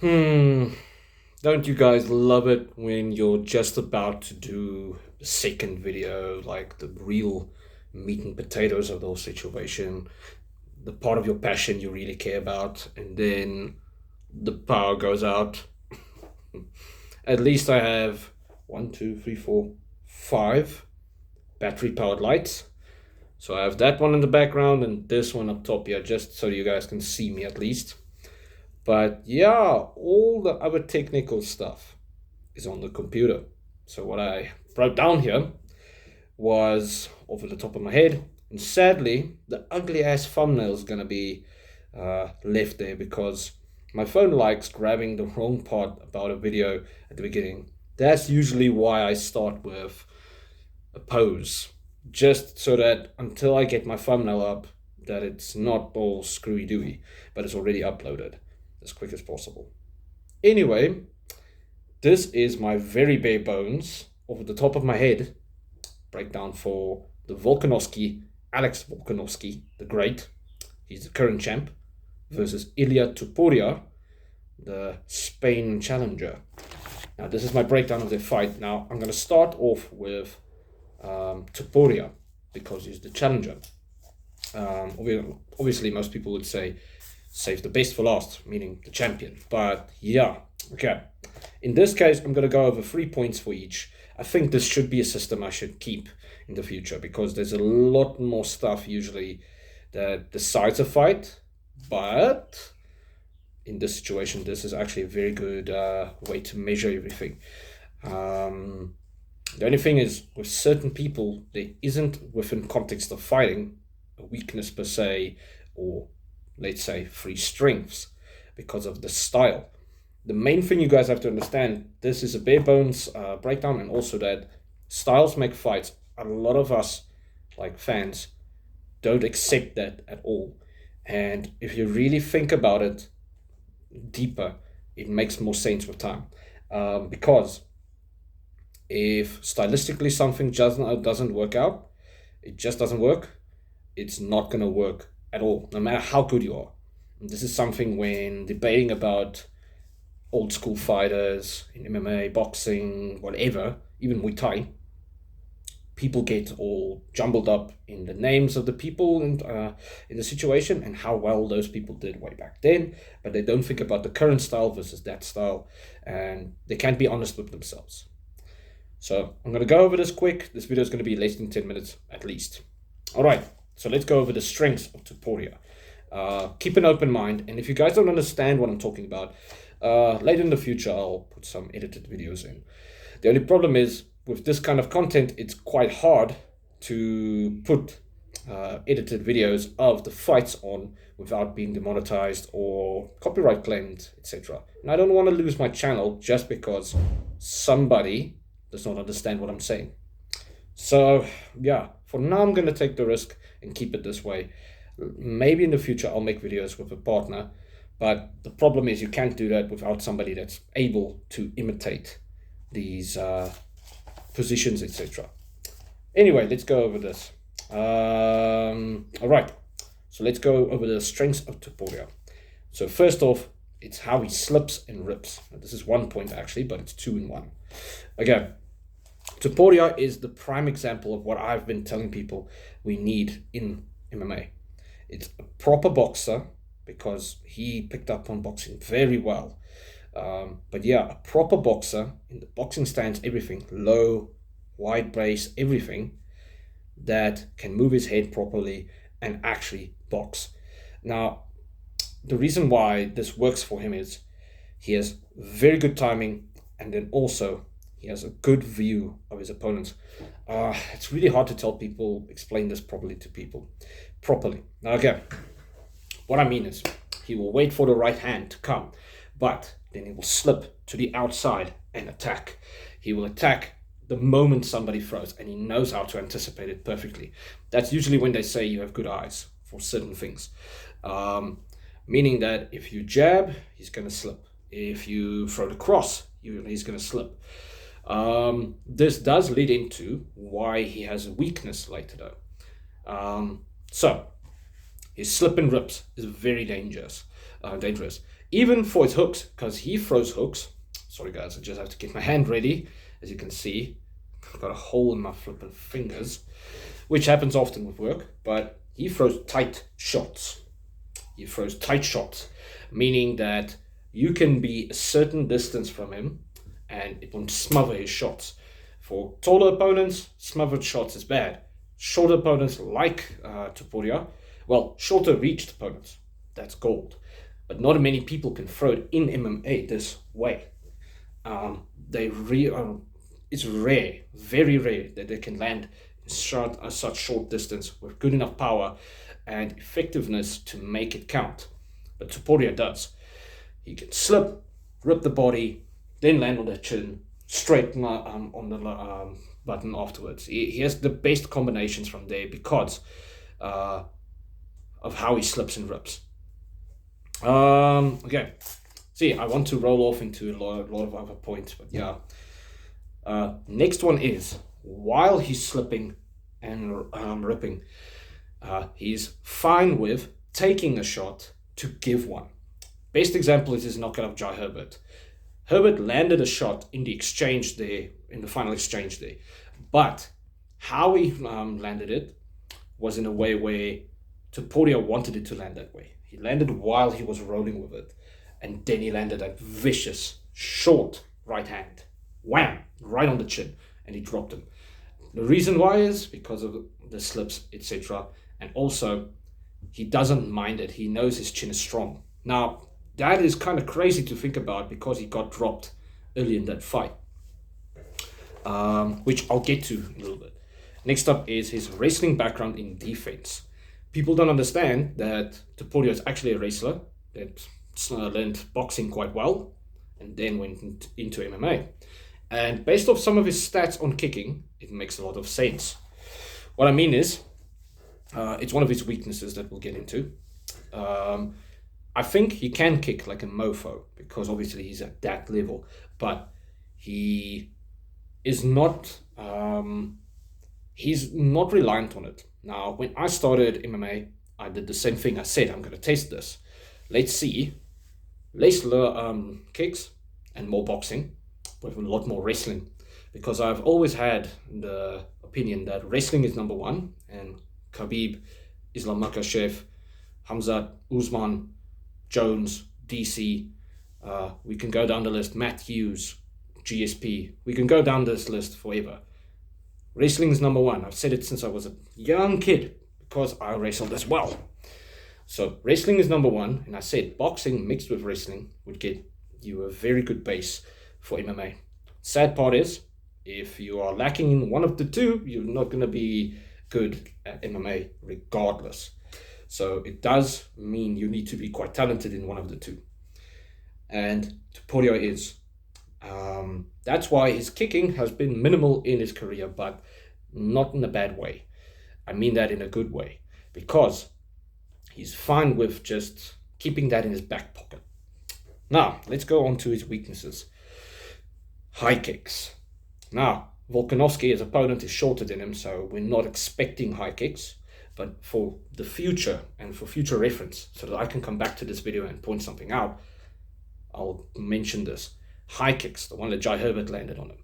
Hmm, don't you guys love it when you're just about to do the second video, like the real meat and potatoes of the whole situation, the part of your passion you really care about, and then the power goes out? At least I have one, two, three, four, five battery powered lights. So I have that one in the background and this one up top here, just so you guys can see me at least. But yeah, all the other technical stuff is on the computer. So what I wrote down here was over the top of my head, and sadly, the ugly ass thumbnail is gonna be left there because my phone likes grabbing the wrong part about a video at the beginning. That's usually why I start with a pose, just so that until I get my thumbnail up, that it's not all screwy dooey, but it's already uploaded as quick as possible. Anyway, this is my very bare bones, off the top of my head, breakdown for the Volkanovski, Alex Volkanovski, the Great. He's the current champ, versus Ilya Topuria, the Spain challenger. Now, this is my breakdown of their fight. Now, I'm going to start off with Topuria because he's the challenger. Obviously, most people would say save the best for last, meaning the champion. But yeah, okay. In this case, I'm going to go over 3 points for each. I think this should be a system I should keep in the future because there's a lot more stuff usually that decides a fight. But in this situation, this is actually a very good way to measure everything. The only thing is, with certain people, there isn't, within context of fighting, a weakness per se, or let's say three strengths, because of the style. The main thing you guys have to understand, this is a bare bones breakdown, and also that styles make fights. A lot of us, like fans, don't accept that at all. And if you really think about it deeper, it makes more sense with time. Because if stylistically something doesn't work out, it just doesn't work. It's not gonna work at all, no matter how good you are. And this is something when debating about old school fighters in MMA, boxing, whatever, even Muay Thai, people get all jumbled up in the names of the people and in the situation and how well those people did way back then, but they don't think about the current style versus that style, and they can't be honest with themselves. So I'm going to go over this quick. This video is going to be less than 10 minutes at least. All right, so let's go over the strengths of Topuria. Keep an open mind, and if you guys don't understand what I'm talking about, later in the future I'll put some edited videos in. The only problem is, with this kind of content, it's quite hard to put edited videos of the fights on without being demonetized or copyright claimed, etc. And I don't want to lose my channel just because somebody does not understand what I'm saying. So yeah, for now I'm going to take the risk and keep it this way. Maybe in the future I'll make videos with a partner, but the problem is you can't do that without somebody that's able to imitate these positions, etc. Anyway, let's go over this. All right, so let's go over the strengths of Topuria. So first off, it's how he slips and rips. Now, this is 1 point actually, but it's two in one. Again, Topuria is the prime example of what I've been telling people we need in MMA. It's a proper boxer because he picked up on boxing very well. But yeah, a proper boxer in the boxing stance, everything, low, wide base, everything, that can move his head properly and actually box. Now, the reason why this works for him is he has very good timing, and then also he has a good view of his opponents. It's really hard to tell people, explain this properly to people. Now again, what I mean is he will wait for the right hand to come, but then he will slip to the outside and attack. He will attack the moment somebody throws, and he knows how to anticipate it perfectly. That's usually when they say you have good eyes for certain things. Meaning that if you jab, he's going to slip. If you throw the cross, he's going to slip. This does lead into why he has a weakness later though. So His slip and rips is very dangerous. Even for his hooks, because he throws hooks. Sorry guys, I just have to get my hand ready. As you can see, I've got a hole in my flipping fingers, which happens often with work, but he throws tight shots. He throws tight shots, meaning that you can be a certain distance from him and it won't smother his shots. For taller opponents, smothered shots is bad. Shorter opponents like Topuria, well, shorter reached opponents, that's gold. But not many people can throw it in MMA this way. It's rare, very rare, that they can land in such short distance with good enough power and effectiveness to make it count. But Topuria does. He can slip, rip the body, then land on the chin, straight on the button afterwards. He has the best combinations from there because of how he slips and rips. Okay. See, I want to roll off into a lot of other points, but yeah. Next one is, while he's slipping and ripping, he's fine with taking a shot to give one. Best example is his knockout of Jai Herbert. Herbert landed a shot in the exchange there, in the final exchange there. But how he landed it was in a way where Topuria wanted it to land that way. He landed while he was rolling with it. And then he landed a vicious, short right hand. Wham! Right on the chin. And he dropped him. The reason why is because of the slips, etc. And also, he doesn't mind it. He knows his chin is strong. Now, that is kind of crazy to think about because he got dropped early in that fight. Which I'll get to in a little bit. Next up is his wrestling background in defense. People don't understand that Topuria is actually a wrestler that learned boxing quite well and then went into MMA. And based off some of his stats on kicking, it makes a lot of sense. What I mean is, it's one of his weaknesses that we'll get into. I think he can kick like a mofo because obviously he's at that level, but he is not he's not reliant on it. Now, when I started MMA, I did the same thing. I said, I'm going to test this. Let's see. Less kicks and more boxing with a lot more wrestling, because I've always had the opinion that wrestling is number one, and Khabib, Islam Makhachev, Hamzat, Usman, Jones, DC, we can go down the list, Matt Hughes, GSP, we can go down this list forever. Wrestling is number one. I've said it since I was a young kid because I wrestled as well. So wrestling is number one, and I said boxing mixed with wrestling would get you a very good base for MMA. Sad part is, if you are lacking in one of the two, you're not going to be good at MMA regardless. So it does mean you need to be quite talented in one of the two. And Topuria is. That's why his kicking has been minimal in his career, but not in a bad way. I mean that in a good way, because he's fine with just keeping that in his back pocket. Now, let's go on to his weaknesses. High kicks. Now, Volkanovski, his opponent, is shorter than him, so we're not expecting high kicks. But for the future and for future reference, so that I can come back to this video and point something out, I'll mention this. High kicks, the one that Jai Herbert landed on him.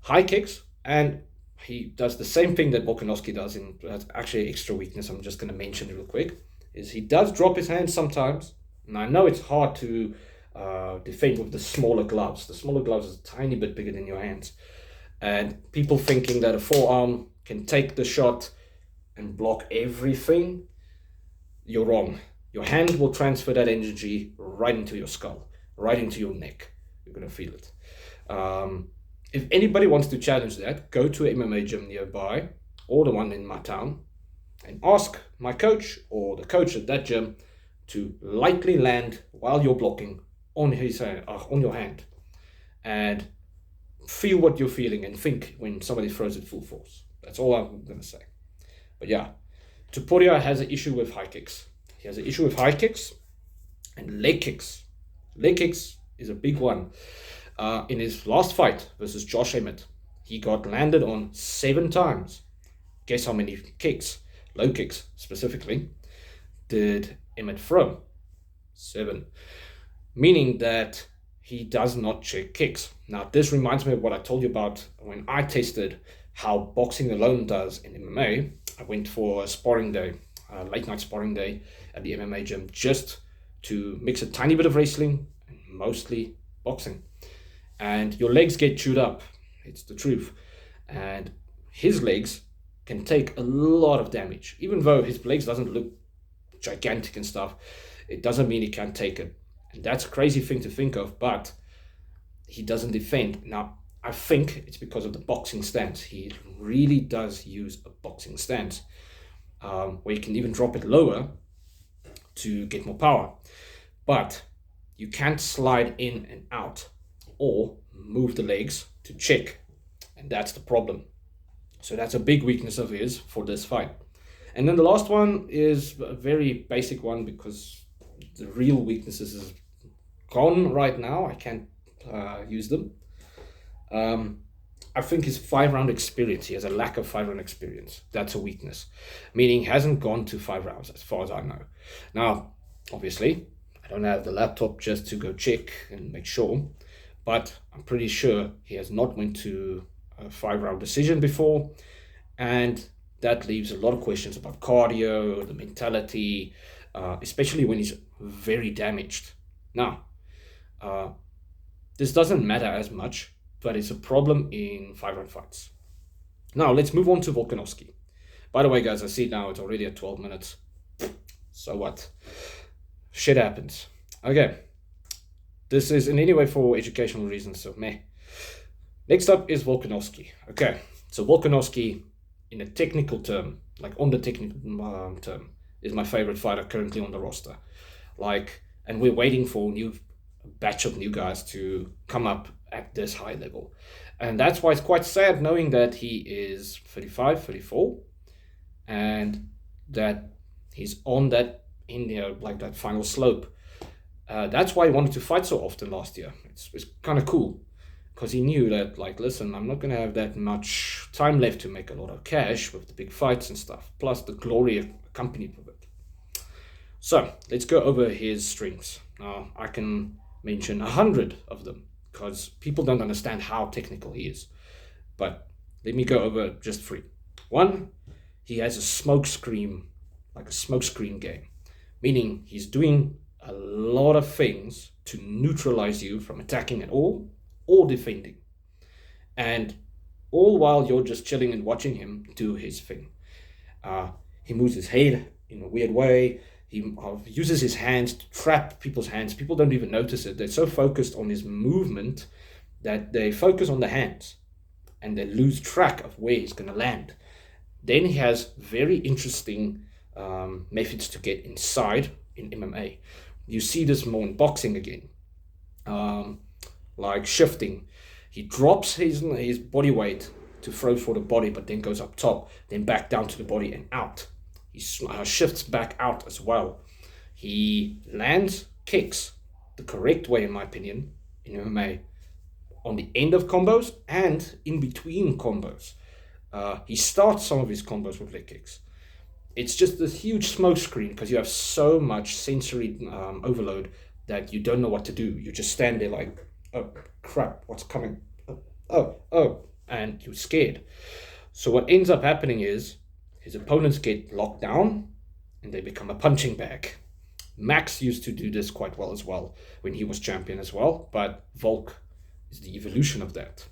High kicks, and he does the same thing that Volkanovski does, and that's actually an extra weakness I'm just going to mention real quick, is he does drop his hands sometimes. And I know it's hard to defend with the smaller gloves. The smaller gloves is a tiny bit bigger than your hands. And people thinking that a forearm can take the shot and block everything, you're wrong. Your hand will transfer that energy right into your skull, right into your neck. You're going to feel it. If anybody wants to challenge that, go to an MMA gym nearby, or the one in my town, and ask my coach or the coach at that gym to lightly land while you're blocking on your hand, and feel what you're feeling and think when somebody throws it full force. That's all I'm going to say. But yeah, Topuria has an issue with high kicks. He has an issue with high kicks and leg kicks. Leg kicks is a big one. In his last fight versus Josh Emmett, he got landed on 7 times. Guess how many kicks? Low kicks, specifically. did Emmett Fromm? 7. Meaning that he does not check kicks. Now, this reminds me of what I told you about when I tested how boxing alone does in MMA. I went for a sparring day, a late night sparring day at the MMA gym, just to mix a tiny bit of wrestling and mostly boxing. And your legs get chewed up. It's the truth. And his legs can take a lot of damage. Even though his legs doesn't look gigantic and stuff, it doesn't mean he can't take it. And that's a crazy thing to think of, but he doesn't defend. Now, I think it's because of the boxing stance. He really does use a boxing stance, where you can even drop it lower to get more power. But you can't slide in and out or move the legs to check. And that's the problem. So that's a big weakness of his for this fight. And then the last one is a very basic one, because the real weaknesses is gone right now. I can't use them. I think his 5-round experience, he has a lack of 5-round experience. That's a weakness, meaning he hasn't gone to 5 rounds as far as I know. Now, obviously, I don't have the laptop just to go check and make sure, but I'm pretty sure he has not went to a 5-round decision before, and that leaves a lot of questions about cardio, the mentality, especially when he's very damaged. Now, this doesn't matter as much, but it's a problem in 5-round fights. Now, let's move on to Volkanovski. By the way, guys, I see now it's already at 12 minutes. So what? Shit happens. Okay. This is in any way for educational reasons, so meh. Next up is Volkanovski. Okay, so Volkanovski, in a technical term, like on the technical term, is my favorite fighter currently on the roster. And we're waiting for a batch of new guys to come up at this high level. And that's why it's quite sad knowing that he is 35, 34, and that he's on that, that final slope. That's why he wanted to fight so often last year. It's kind of cool, because he knew that, listen, I'm not going to have that much time left to make a lot of cash with the big fights and stuff, plus the glory accompanied with it. So, let's go over his strengths. Now, I can mention 100 of them, because people don't understand how technical he is. But let me go over just 3. 1, he has a smokescreen game, meaning he's doing a lot of things to neutralize you from attacking at all or defending. And all while you're just chilling and watching him do his thing. He moves his head in a weird way. He uses his hands to trap people's hands. People don't even notice it. They're so focused on his movement that they focus on the hands and they lose track of where he's going to land. Then he has very interesting methods to get inside in MMA. You see this more in boxing again, like shifting. He drops his body weight to throw for the body, but then goes up top, then back down to the body and out. He shifts back out as well. He lands kicks the correct way, in my opinion, in MMA, on the end of combos and in between combos. He starts some of his combos with leg kicks. It's just this huge smoke screen, because you have so much sensory overload that you don't know what to do. You just stand there like, oh, crap, what's coming? Oh, and you're scared. So what ends up happening is his opponents get locked down and they become a punching bag. Max used to do this quite well as well when he was champion as well, but Volk is the evolution of that.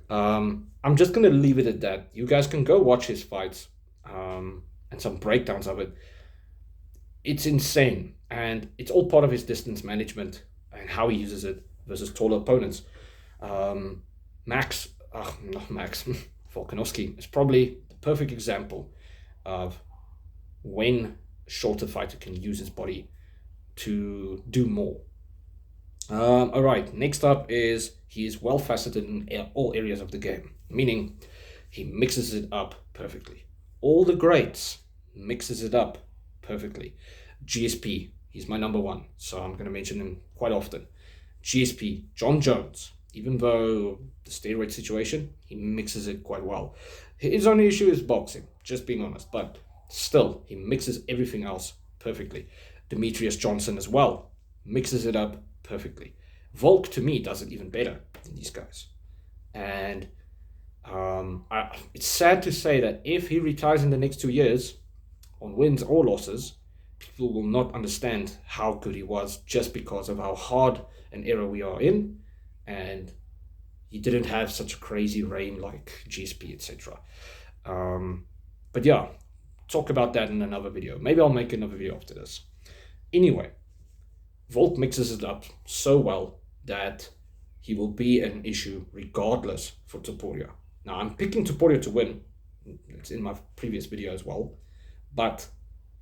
I'm just going to leave it at that. You guys can go watch his fights and some breakdowns of it. It's insane, and it's all part of his distance management and how he uses it versus taller opponents. Volkanovski is probably the perfect example of when a shorter fighter can use his body to do more. All right, next up is he is well faceted in all areas of the game, meaning he mixes it up perfectly. All the greats mixes it up perfectly. GSP, he's my number one, so I'm going to mention him quite often. GSP, John Jones, even though the steroid situation, he mixes it quite well. His only issue is boxing, just being honest, but still, he mixes everything else perfectly. Demetrius Johnson as well mixes it up perfectly. Volk to me does it even better than these guys. And it's sad to say that if he retires in the next 2 years on wins or losses, people will not understand how good he was just because of how hard an era we are in, and he didn't have such a crazy reign like GSP, etc. But yeah, talk about that in another video. Maybe I'll make another video after this. Anyway, Volk mixes it up so well that he will be an issue regardless for Topuria. Now, I'm picking Topuria to win. It's in my previous video as well. But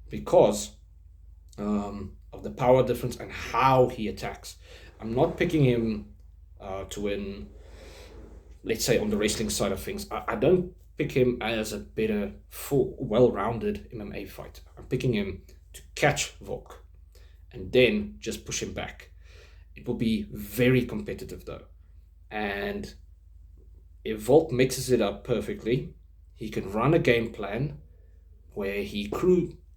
because of the power difference and how he attacks, I'm not picking him to win, let's say, on the wrestling side of things. I don't pick him as a better, full, well-rounded MMA fighter. I'm picking him to catch Volk and then just push him back. It will be very competitive though. And if Volk mixes it up perfectly, he can run a game plan where he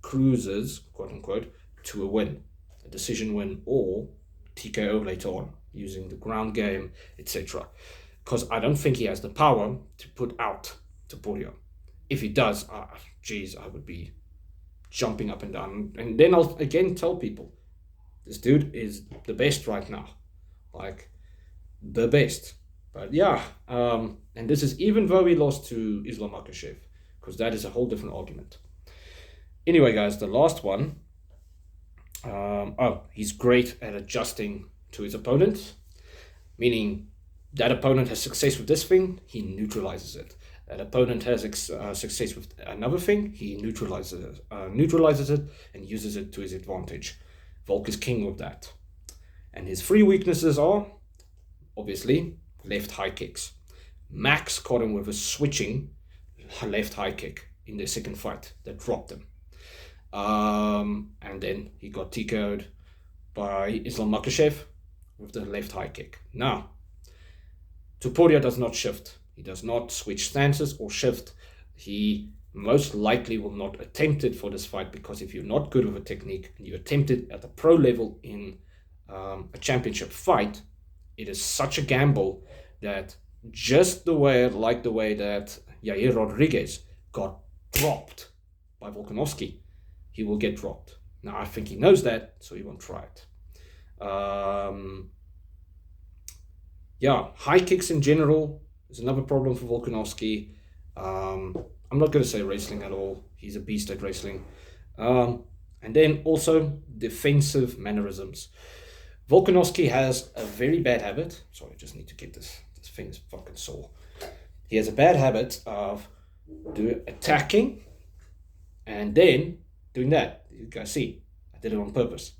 cruises, quote unquote, to a win, a decision win, or TKO later on, using the ground game, etc. Because I don't think he has the power to put out Topuria. If he does, geez, I would be jumping up and down. And then I'll again tell people, this dude is the best right now. Like, the best. But yeah, and this is even though he lost to Islam Makhachev, because that is a whole different argument. Anyway, guys, the last one. He's great at adjusting to his opponent, meaning that opponent has success with this thing, he neutralizes it. That opponent has success with another thing, he neutralizes it and uses it to his advantage. Volk is king of that. And his three weaknesses are, obviously, left high kicks. Max caught him with a switching left high kick in their second fight that dropped him. And then he got TKO'd by Islam Makhachev with the left high kick. Now, Topuria does not shift. He does not switch stances or shift. He most likely will not attempt it for this fight, because if you're not good with a technique and you attempt it at the pro level in a championship fight, it is such a gamble that just the way that Yair Rodriguez got dropped by Volkanovski, he will get dropped. Now, I think he knows that, so he won't try it. High kicks in general is another problem for Volkanovski. I'm not going to say wrestling at all. He's a beast at wrestling. And then also defensive mannerisms. Volkanovski has a very bad habit. Sorry, I just need to get this. This thing is fucking sore. He has a bad habit of attacking and then doing that. You guys see, I did it on purpose.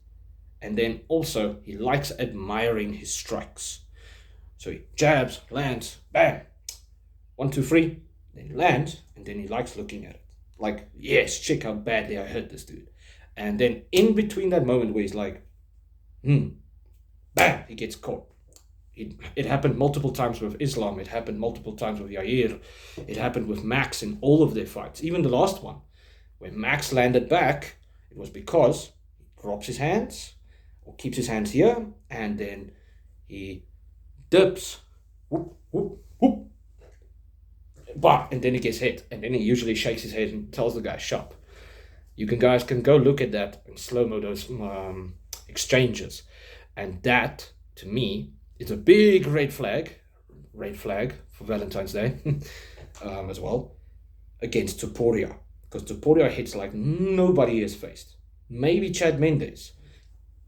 And then also, he likes admiring his strikes. So he jabs, lands, bam, 1, 2, 3, then he lands, and then he likes looking at it. Like, yes, check how badly I hurt this dude. And then in between that moment where he's like, bam, he gets caught. It happened multiple times with Islam. It happened multiple times with Yair. It happened with Max in all of their fights. Even the last one, when Max landed back, it was because he drops his hands or keeps his hands here, and then he dips, whoop, whoop, whoop, bah, and then he gets hit, and then he usually shakes his head and tells the guy, shut. You guys can go look at that in slow-mo, those exchanges. And that, to me, is a big red flag for Valentine's Day as well, against Topuria. Because Topuria hits like nobody has faced. Maybe Chad Mendes.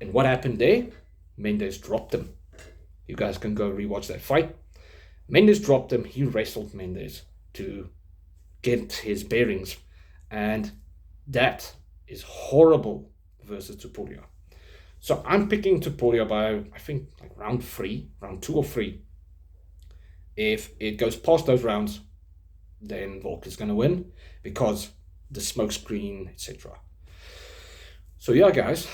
And what happened there? Mendes dropped him. You guys can go rewatch that fight. Mendes dropped him. He wrestled Mendes to get his bearings. And that is horrible versus Topuria. So I'm picking Topuria by, I think, like round 2 or 3. If it goes past those rounds, then Volk is going to win because the smoke screen, etc. So yeah, guys,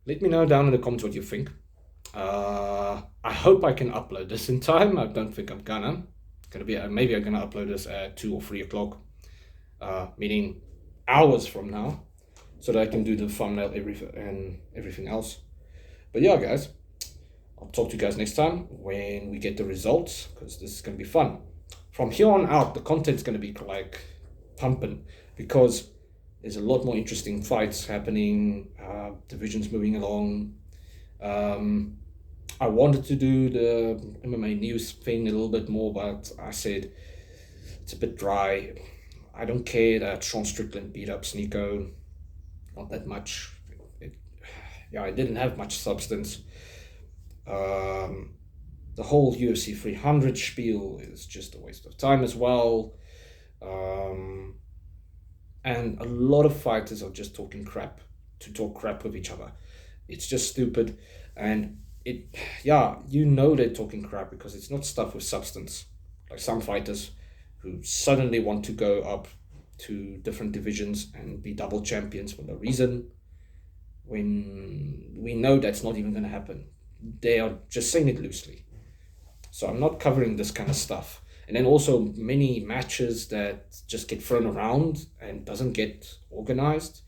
let me know down in the comments what you think. I hope I can upload this in time. I don't think I'm gonna. It's gonna be maybe I'm gonna upload this at 2 or 3 o'clock, meaning hours from now. so that I can do the thumbnail and everything else. But yeah, guys, I'll talk to you guys next time when we get the results, because this is going to be fun. From here on out, the content's going to be like pumping, because there's a lot more interesting fights happening, divisions moving along. I wanted to do the MMA news thing a little bit more, but I said it's a bit dry. I don't care that Sean Strickland beat up Sneeko. Not that much. Yeah, it didn't have much substance. The whole UFC 300 spiel is just a waste of time as well. And a lot of fighters are just talking crap to talk crap with each other. It's just stupid. And yeah, they're talking crap because it's not stuff with substance. Like some fighters who suddenly want to go up to different divisions and be double champions for no reason, when we know that's not even going to happen. They are just saying it loosely. So I'm not covering this kind of stuff. And then also many matches that just get thrown around and doesn't get organized,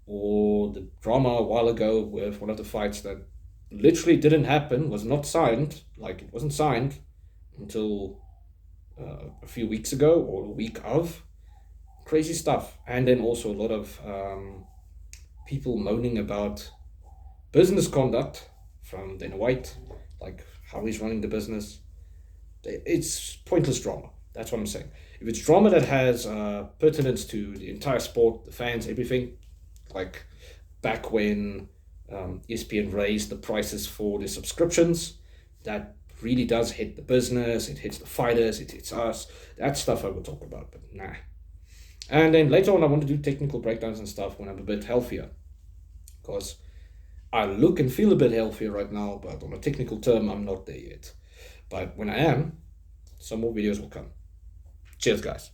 or the drama a while ago with one of the fights that literally didn't happen, was not signed, like it wasn't signed until a few weeks ago or a week of. Crazy stuff. And then also a lot of people moaning about business conduct from Dana White, like how he's running the business. It's pointless drama. That's what I'm saying. If it's drama that has pertinence to the entire sport, the fans, everything, like back when ESPN raised the prices for the subscriptions, that really does hit the business, it hits the fighters, it hits us. That stuff I will talk about, but nah. And then later on, I want to do technical breakdowns and stuff when I'm a bit healthier, because I look and feel a bit healthier right now, but on a technical term, I'm not there yet. But when I am, some more videos will come. Cheers, guys.